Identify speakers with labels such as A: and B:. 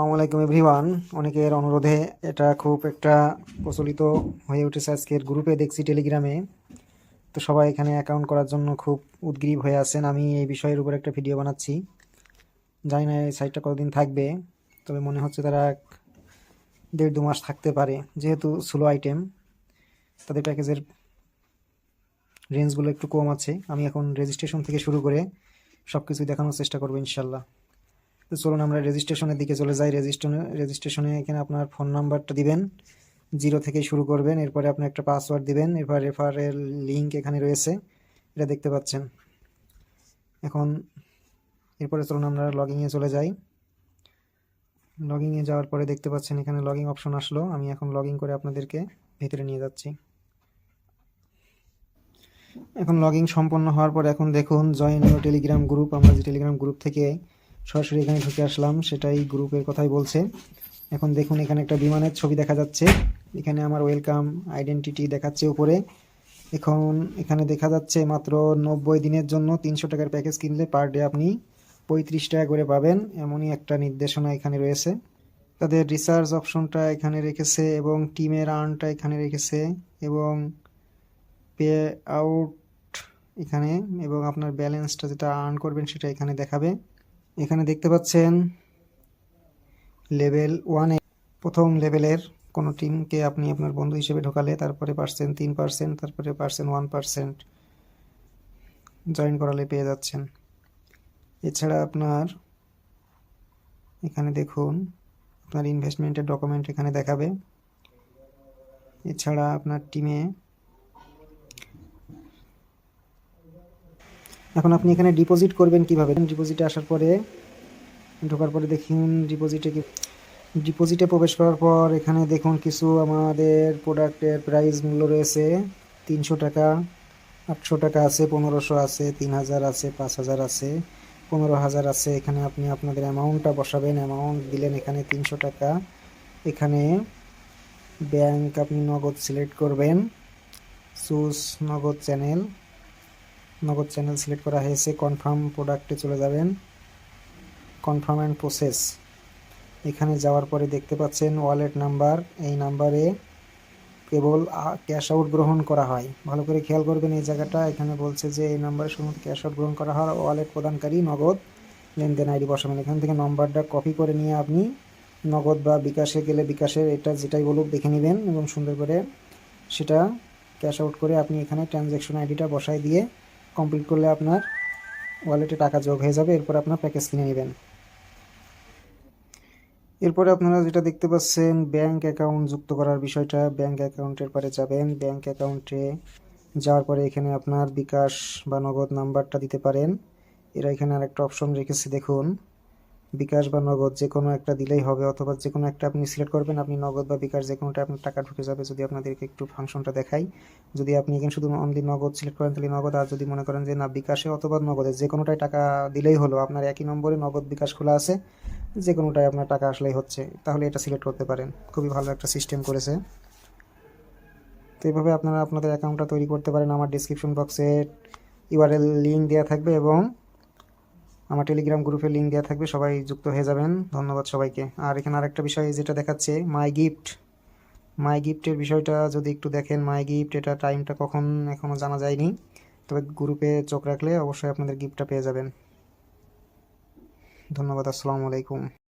A: আসসালামু আলাইকুম এভরিওয়ান। অনেকের অনুরোধে এটা খুব একটা প্রচলিত হয়ে উঠেছে আজকের গ্রুপে দেখছি টেলিগ্রামে। তো সবাই এখানে অ্যাকাউন্ট করার জন্য খুব উদগ্রীব হয়ে আছেন। আমি এই বিষয়ের উপর একটা ভিডিও বানাচ্ছি। জানি না এই সাইটটা কতদিন থাকবে, তবে মনে হচ্ছে তারা 1.5-2 মাস থাকতে পারে, যেহেতু স্লো আইটেম তাদের প্যাকেজের রেঞ্জগুলো একটু কম আছে। আমি এখন রেজিস্ট্রেশন থেকে শুরু করে সব কিছুই দেখানোর চেষ্টা করবো ইনশাল্লাহ। তো চলুন আমরা রেজিস্ট্রেশনের দিকে চলে যাই। রেজিস্ট্রেশনে এখানে আপনার ফোন নাম্বারটা দিবেন, 0 থেকেই শুরু করবেন। এরপরে আপনি একটা পাসওয়ার্ড দিবেন। এরপর রেফারেল লিঙ্ক এখানে রয়েছে, এটা দেখতে পাচ্ছেন। এখন এরপরে চলুন আমরা লগইনে চলে যাই। লগইনে যাওয়ার পরে দেখতে পাচ্ছেন এখানে লগইন অপশন আসলো। আমি এখন লগইন করে আপনাদেরকে ভিতরে নিয়ে যাচ্ছি। এখন লগইন সম্পন্ন হওয়ার পর এখন দেখুন জয়েন ইউর টেলিগ্রাম গ্রুপ। আমরা যে টেলিগ্রাম গ্রুপ থেকে সরাসরি এখানে ঢুকে আসলাম, সেটাই গ্রুপের কথাই বলছে। এখন দেখুন এখানে একটা বিমানের ছবি দেখা যাচ্ছে। এখানে আমার ওয়েলকাম আইডেন্টিটি দেখাচ্ছে উপরে। এখন এখানে দেখা যাচ্ছে মাত্র 90 দিনের জন্য 300 টাকার প্যাকেজ কিনলে পার ডে আপনি 35 টাকা করে পাবেন, এমনই একটা নির্দেশনা এখানে রয়েছে। তাদের রিসার্চ অপশনটা এখানে রেখেছে এবং টিমের আর্নটা এখানে রেখেছে এবং পে আউট এখানে, এবং আপনার ব্যালেন্সটা যেটা আর্ন করবেন সেটা এখানে দেখাবে। এখানে দেখতে পাচ্ছেন লেভেল 1-এ প্রথম লেভেলের কোনো টিমকে আপনি আপনার বন্ধু হিসেবে ঢোকালে তারপরে পার্সেন্ট 3%, তারপরে পার্সেন্ট 1% জয়েন করালে পেয়ে যাচ্ছেন। এছাড়া আপনার এখানে দেখুন আপনার ইনভেস্টমেন্টের ডকুমেন্ট এখানে দেখাবে। এছাড়া আপনার টিমে এখন আপনি এখানে ডিপোজিট করবেন কিভাবে। ডিপোজিটে আসার পরে ঢোকার পরে দেখুন ডিপোজিটে প্রবেশ করার পর এখানে দেখুন কিছু আমাদের প্রোডাক্টের প্রাইস মূল্য রয়েছে। 300 টাকা, 800 টাকা আছে, 1500 আছে, 3000 আছে, 5000 আছে, 15000 আছে। এখানে আপনি আপনাদের অ্যামাউন্টটা বসাবেন। অ্যামাউন্ট দিলেন এখানে 300 টাকা। এখানে ব্যাংক আপনি নগদ সিলেক্ট করবেন। চুজ নগদ চ্যানেল সিলেক্ট করা হয়েছে। কনফার্ম প্রোডাক্টে চলে যাবেন, কনফার্ম অ্যান্ড প্রসেস। এখানে যাওয়ার পরে দেখতে পাচ্ছেন ওয়ালেট নাম্বার, এই নাম্বারে কেবল ক্যাশ আউট গ্রহণ করা হয়। ভালো করে খেয়াল করবেন এই জায়গাটা। এখানে বলছে যে এই নাম্বারে শুধুমাত্র ক্যাশ আউট গ্রহণ করা হয়। ওয়ালেট প্রদানকারী নগদ লেনদেন আইডি বসাবেন। এখান থেকে নাম্বারটা কপি করে নিয়ে আপনি নগদ বা বিকাশে গেলে বিকাশের এটা যেটাই বলুক দেখে নেবেন এবং সুন্দর করে সেটা ক্যাশ আউট করে আপনি এখানে ট্রানজ্যাকশন আইডিটা বসাই দিয়ে কমপ্লিট করলে আপনার ওয়ালেটে টাকা যোগ হয়ে যাবে। এরপর আপনার প্যাকেজ কিনে নেবেন। এরপরে আপনারা যেটা দেখতে পাচ্ছেন ব্যাংক অ্যাকাউন্ট যুক্ত করার বিষয়টা, ব্যাংক অ্যাকাউন্টের পরে যাবেন। ব্যাংক অ্যাকাউন্টে যাওয়ার পরে এখানে আপনার বিকাশ বা নগদ নাম্বারটা দিতে পারেন। এরা এখানে আরেকটা অপশন রেখেছে দেখুন, বিকাশ বা নগদ যে কোনো একটা দিলেই হবে, অথবা যে কোনো একটা আপনি সিলেক্ট করবেন। আপনি নগদ বা বিকাশ যে কোনোটা আপনার টাকা ঢুকে যাবে। যদি আপনাদেরকে একটু ফাংশনটা দেখাই, যদি আপনি এখানে শুধু অনলি নগদ সিলেক্ট করেন তাহলে নগদ, আর যদি মনে করেন যে না বিকাশে অথবা নগদে যে কোনোটাই টাকা দিলেই হলো, আপনার একই নম্বরে নগদ বিকাশ খোলা আছে, যে কোনোটাই আপনার টাকা আসলেই হচ্ছে, তাহলে এটা সিলেক্ট করতে পারেন। খুবই ভালো একটা সিস্টেম করেছে। তো এইভাবে আপনারা আপনাদের অ্যাকাউন্টটা তৈরি করতে পারেন। আমার ডিসক্রিপশন বক্সে ইউআরএল লিঙ্ক দেওয়া থাকবে এবং আমার টেলিগ্রাম গ্রুপের লিঙ্ক দেওয়া থাকবে, সবাই যুক্ত হয়ে যাবেন। ধন্যবাদ সবাইকে। আর এখানে আরেকটা বিষয় যেটা দেখাচ্ছে মাই গিফটের বিষয়টা যদি একটু দেখেন, মাই গিফট এটা টাইমটা কখন এখনও জানা যায়নি, তবে গ্রুপে চোখ রাখলে অবশ্যই আপনাদের গিফটটা পেয়ে যাবেন। ধন্যবাদ। আসসালামু আলাইকুম।